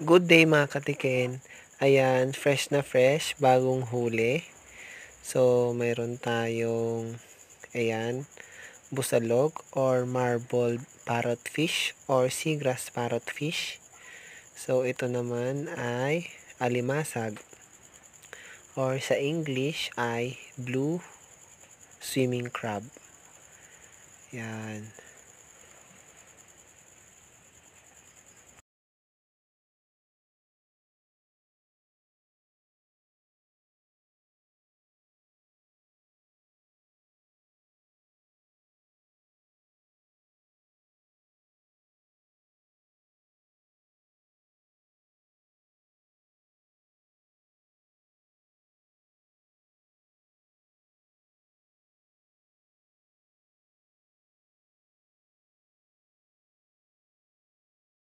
Good day mga katikin. Ayan, fresh na fresh, bagong huli. So, mayroon tayong, ayan, busalog or marble parrotfish or seagrass parrotfish. So, ito naman ay alimasag or sa English ay blue swimming crab. Yan.